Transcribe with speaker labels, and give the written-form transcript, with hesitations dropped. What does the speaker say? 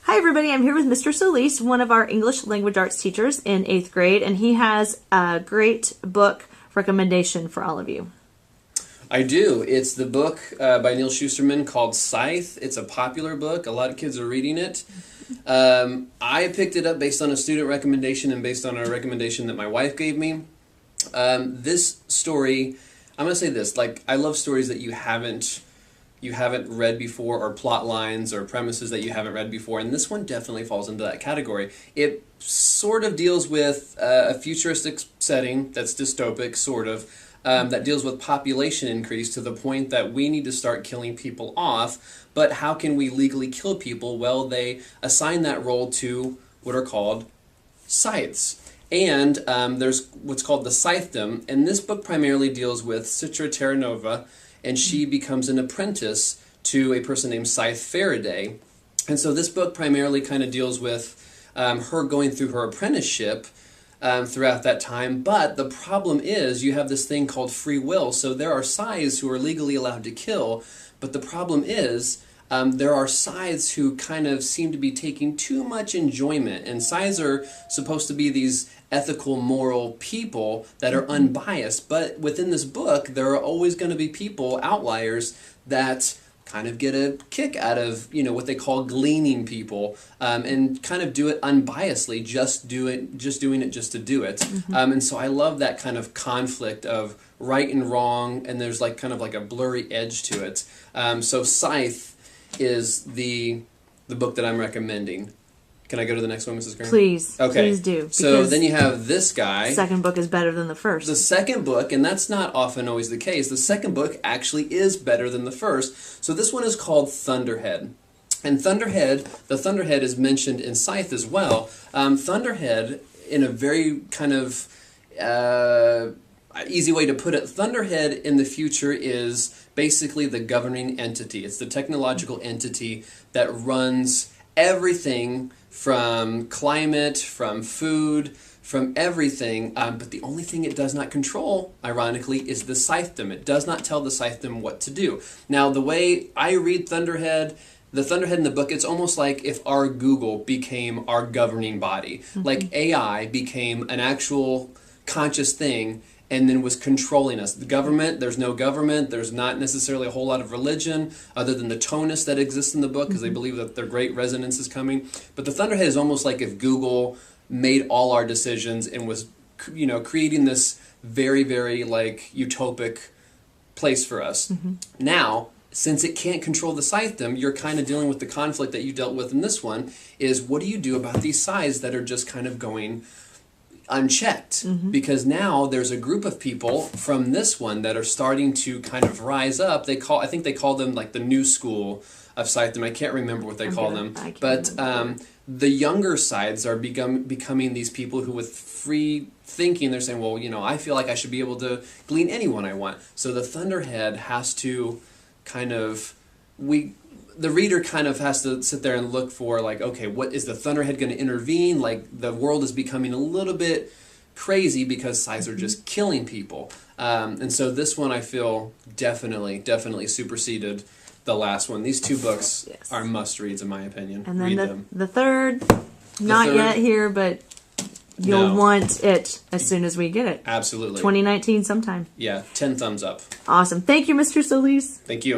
Speaker 1: Hi everybody, I'm here with Mr. Solis, one of our English language arts teachers in 8th grade, and he has a great book recommendation for all of you.
Speaker 2: I do. It's the book by Neil Shusterman called Scythe. It's a popular book. A lot of kids are reading it. I picked it up based on a student recommendation and based on a recommendation that my wife gave me. This story, I'm going to say this, like, I love stories that you haven't read before, or plot lines or premises that you haven't read before, and this one definitely falls into that category. It sort of deals with a futuristic setting that's dystopic, sort of, that deals with population increase to the point that we need to start killing people off, but how can we legally kill people? Well, they assign that role to what are called scythes. And there's what's called the scythedom, and this book primarily deals with Citra Terranova, and she becomes an apprentice to a person named Scythe Faraday. And so this book primarily kind of deals with her going through her apprenticeship throughout that time. But the problem is you have this thing called free will. So there are scythes who are legally allowed to kill, but the problem is there are scythes who kind of seem to be taking too much enjoyment. And scythes are supposed to be these ethical, moral people that are unbiased. But within this book, there are always going to be people, outliers, that kind of get a kick out of, what they call gleaning people, and kind of do it unbiasedly, just doing it just to do it. And so I love that kind of conflict of right and wrong, and there's like kind of like a blurry edge to it. So Scythe is the book that I'm recommending. Can I go to the next one, Mrs. Graham?
Speaker 1: Please,
Speaker 2: okay.
Speaker 1: Please do.
Speaker 2: So then you have this guy.
Speaker 1: The second book is better than the first.
Speaker 2: The second book, and that's not often always the case, the second book actually is better than the first. So this one is called Thunderhead. And the Thunderhead is mentioned in Scythe as well. Thunderhead, in a very kind of easy way to put it, Thunderhead in the future is basically the governing entity. It's the technological entity that runs everything from climate, from food, from everything, but the only thing it does not control, ironically, is the scythedom. It does not tell the scythedom what to do. Now, the way I read Thunderhead, the Thunderhead in the book, it's almost like if our Google became our governing body. Like AI became an actual conscious thing and then was controlling us. The government, there's no government, there's not necessarily a whole lot of religion other than the tonists that exist in the book, because they believe that their great resonance is coming. But the Thunderhead is almost like if Google made all our decisions and was, creating this very, very like utopic place for us. Now, since it can't control the scythedom, you're kind of dealing with the conflict that you dealt with in this one, is what do you do about these scythes that are just kind of going unchecked? Because now there's a group of people from this one that are starting to kind of rise up. I think they call them like the new school of scythedom. I can't remember what they call them. But the younger scythes are becoming these people who, with free thinking, they're saying, well, I feel like I should be able to glean anyone I want. So the Thunderhead has to kind of, the reader kind of has to sit there and look for, like, okay, what is the Thunderhead going to intervene? Like, the world is becoming a little bit crazy because scythes are just killing people. And so this one, I feel, definitely superseded the last one. These two books are must-reads, in my opinion.
Speaker 1: And then
Speaker 2: read them.
Speaker 1: The third, not yet here, but you'll want it as soon as we get it.
Speaker 2: Absolutely.
Speaker 1: 2019 sometime.
Speaker 2: Yeah, 10 thumbs up.
Speaker 1: Awesome. Thank you, Mr. Solis.
Speaker 2: Thank you.